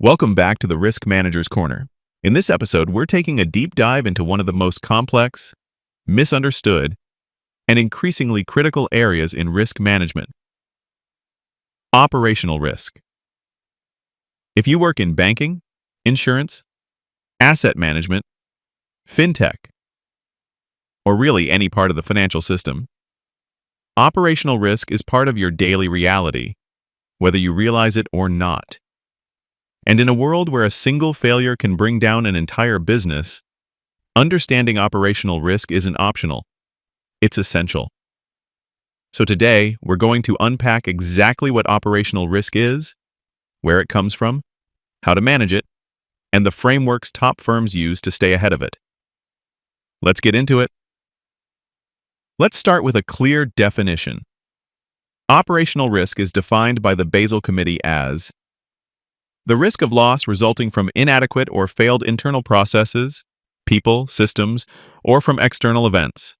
Welcome back to the Risk Manager's Corner. In this episode, we're taking a deep dive into one of the most complex, misunderstood, and increasingly critical areas in risk management: operational risk. If you work in banking, insurance, asset management, fintech, or really any part of the financial system, operational risk is part of your daily reality, whether you realize it or not. And in a world where a single failure can bring down an entire business, understanding operational risk isn't optional. It's essential. So today, we're going to unpack exactly what operational risk is, where it comes from, how to manage it, and the frameworks top firms use to stay ahead of it. Let's get into it. Let's start with a clear definition. Operational risk is defined by the Basel Committee as the risk of loss resulting from inadequate or failed internal processes, people, systems, or from external events.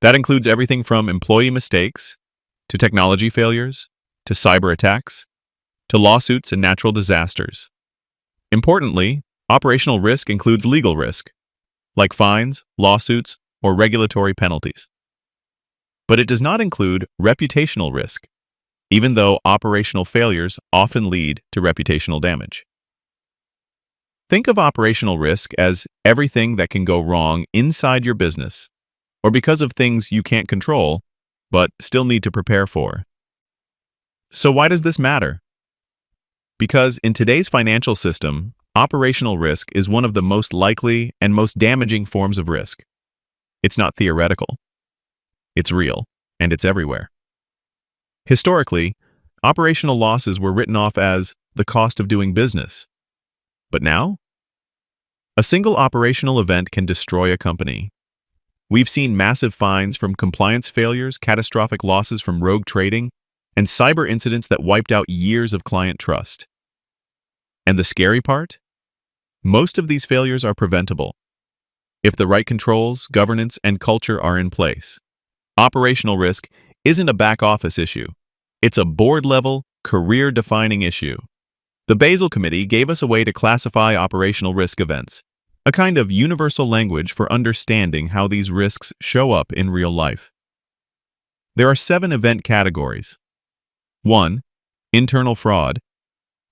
That includes everything from employee mistakes, to technology failures, to cyber attacks, to lawsuits and natural disasters. Importantly, operational risk includes legal risk, like fines, lawsuits, or regulatory penalties. But it does not include reputational risk, even though operational failures often lead to reputational damage. Think of operational risk as everything that can go wrong inside your business, or because of things you can't control, but still need to prepare for. So why does this matter? Because in today's financial system, operational risk is one of the most likely and most damaging forms of risk. It's not theoretical. It's real, and it's everywhere. Historically, operational losses were written off as the cost of doing business. But now, a single operational event can destroy a company. We've seen massive fines from compliance failures, catastrophic losses from rogue trading, and cyber incidents that wiped out years of client trust. And the scary part? Most of these failures are preventable if the right controls, governance, and culture are in place. Operational risk isn't a back-office issue. It's a board-level, career-defining issue. The Basel Committee gave us a way to classify operational risk events, a kind of universal language for understanding how these risks show up in real life. There are 7 event categories. 1. Internal fraud,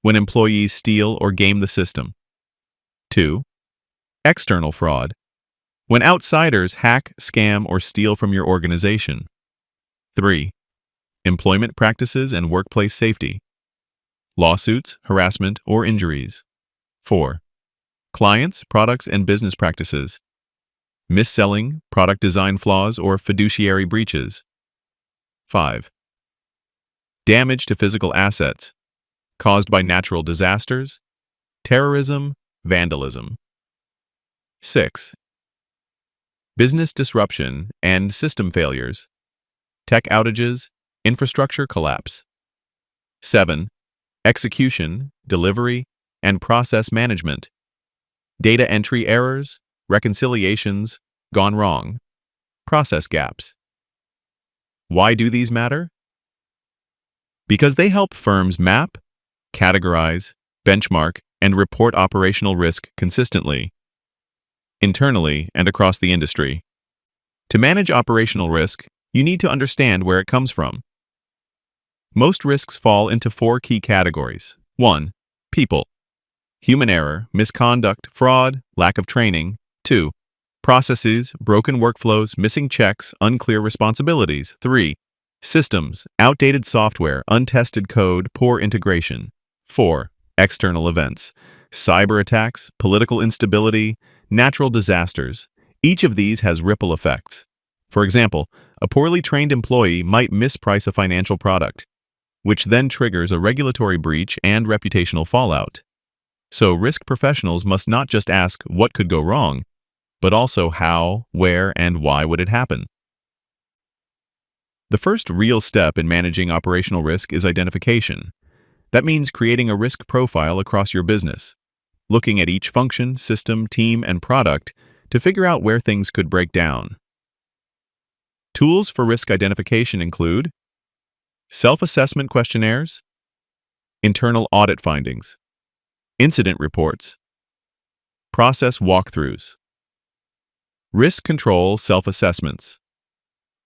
when employees steal or game the system. 2. External fraud, when outsiders hack, scam, or steal from your organization. 3. Employment practices and workplace safety, lawsuits, harassment, or injuries. 4. Clients, products, and business practices, mis-selling, product design flaws, or fiduciary breaches. 5. Damage to physical assets, caused by natural disasters, terrorism, vandalism. 6. Business disruption and system failures, tech outages, infrastructure collapse. 7. Execution, delivery, and process management, data entry errors, reconciliations gone wrong, process gaps. Why do these matter? Because they help firms map, categorize, benchmark, and report operational risk consistently, internally and across the industry. To manage operational risk, you need to understand where it comes from. Most risks fall into 4 key categories. 1. People. Human error, misconduct, fraud, lack of training. 2. Processes, broken workflows, missing checks, unclear responsibilities. 3. Systems, outdated software, untested code, poor integration. 4. External events, cyber attacks, political instability, natural disasters. Each of these has ripple effects. For example, a poorly trained employee might misprice a financial product, which then triggers a regulatory breach and reputational fallout. So risk professionals must not just ask what could go wrong, but also how, where, and why would it happen. The first real step in managing operational risk is identification. That means creating a risk profile across your business, looking at each function, system, team, and product to figure out where things could break down. Tools for risk identification include self-assessment questionnaires, internal audit findings, incident reports, process walkthroughs, risk control self-assessments,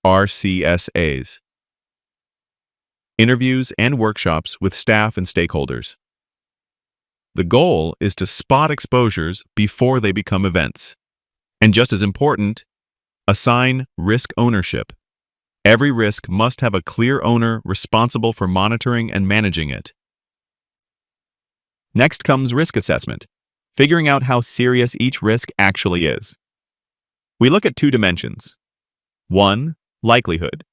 RCSAs, interviews and workshops with staff and stakeholders. The goal is to spot exposures before they become events. And just as important, assign risk ownership. Every risk must have a clear owner responsible for monitoring and managing it. Next comes risk assessment, figuring out how serious each risk actually is. We look at two dimensions. 1. Likelihood.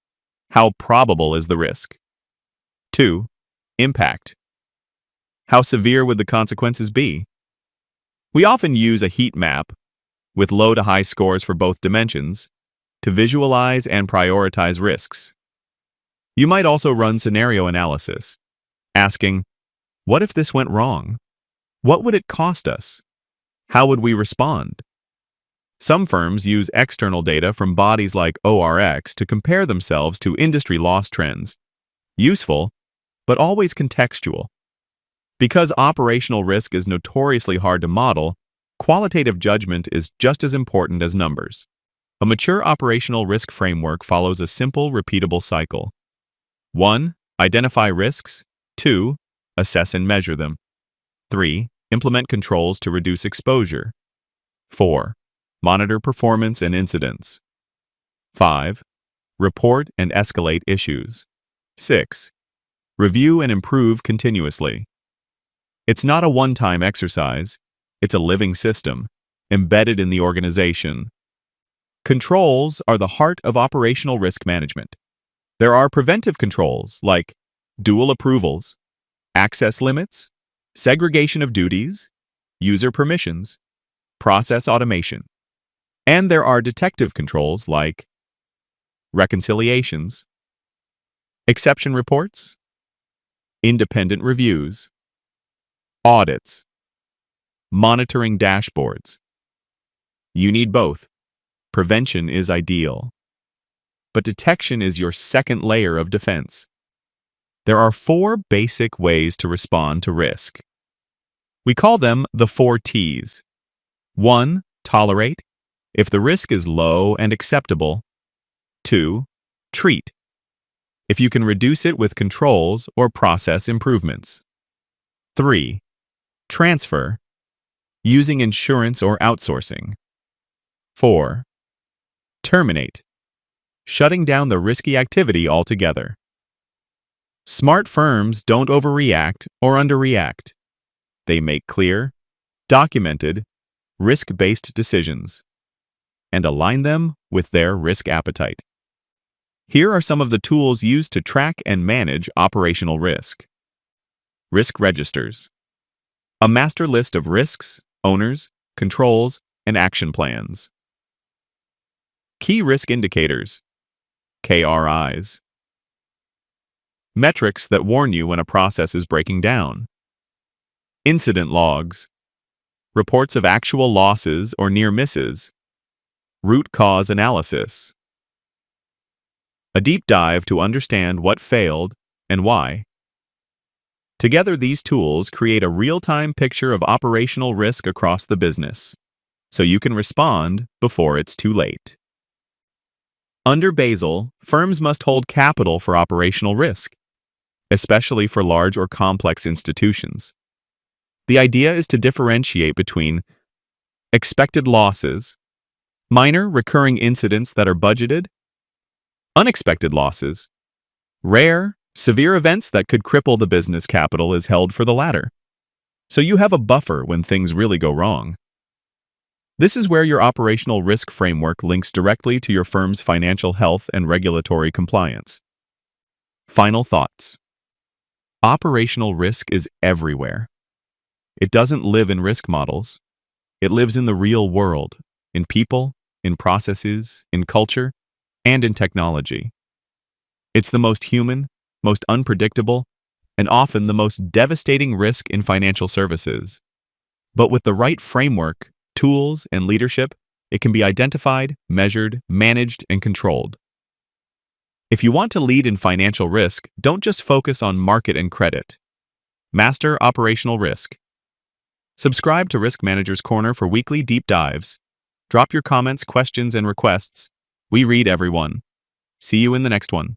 How probable is the risk? 2. Impact. How severe would the consequences be? We often use a heat map, with low to high scores for both dimensions, to visualize and prioritize risks. You might also run scenario analysis, asking, what if this went wrong? What would it cost us? How would we respond? Some firms use external data from bodies like ORX to compare themselves to industry loss trends. Useful, but always contextual. Because operational risk is notoriously hard to model, qualitative judgment is just as important as numbers. A mature operational risk framework follows a simple, repeatable cycle. 1. Identify risks. 2. Assess and measure them. 3. Implement controls to reduce exposure. 4. Monitor performance and incidents. 5. Report and escalate issues. 6. Review and improve continuously. It's not a one-time exercise. It's a living system, embedded in the organization. Controls are the heart of operational risk management. There are preventive controls like dual approvals, access limits, segregation of duties, user permissions, process automation. And there are detective controls like reconciliations, exception reports, independent reviews, audits, monitoring dashboards. You need both. Prevention is ideal, but detection is your second layer of defense. There are 4 basic ways to respond to risk. We call them the 4 T's. 1. Tolerate, if the risk is low and acceptable. 2. Treat, if you can reduce it with controls or process improvements. 3. Transfer, using insurance or outsourcing. 4. Terminate, shutting down the risky activity altogether. Smart firms don't overreact or underreact. They make clear, documented, risk-based decisions and align them with their risk appetite. Here are some of the tools used to track and manage operational risk. Risk registers, a master list of risks, owners, controls, and action plans. Key risk indicators, KRIs. Metrics that warn you when a process is breaking down. Incident logs, reports of actual losses or near misses. Root cause analysis, a deep dive to understand what failed and why. Together, these tools create a real-time picture of operational risk across the business, so you can respond before it's too late. Under Basel, firms must hold capital for operational risk, especially for large or complex institutions. The idea is to differentiate between expected losses, minor recurring incidents that are budgeted, unexpected losses, rare, severe events that could cripple the business capital is held for the latter. So you have a buffer when things really go wrong. This is where your operational risk framework links directly to your firm's financial health and regulatory compliance. Final thoughts. Operational risk is everywhere. It doesn't live in risk models. It lives in the real world, in people, in processes, in culture, and in technology. It's the most human, most unpredictable, and often the most devastating risk in financial services. But with the right framework, tools, and leadership, it can be identified, measured, managed, and controlled. If you want to lead in financial risk, don't just focus on market and credit. Master operational risk. Subscribe to Risk Manager's Corner for weekly deep dives. Drop your comments, questions, and requests. We read everyone. See you in the next one.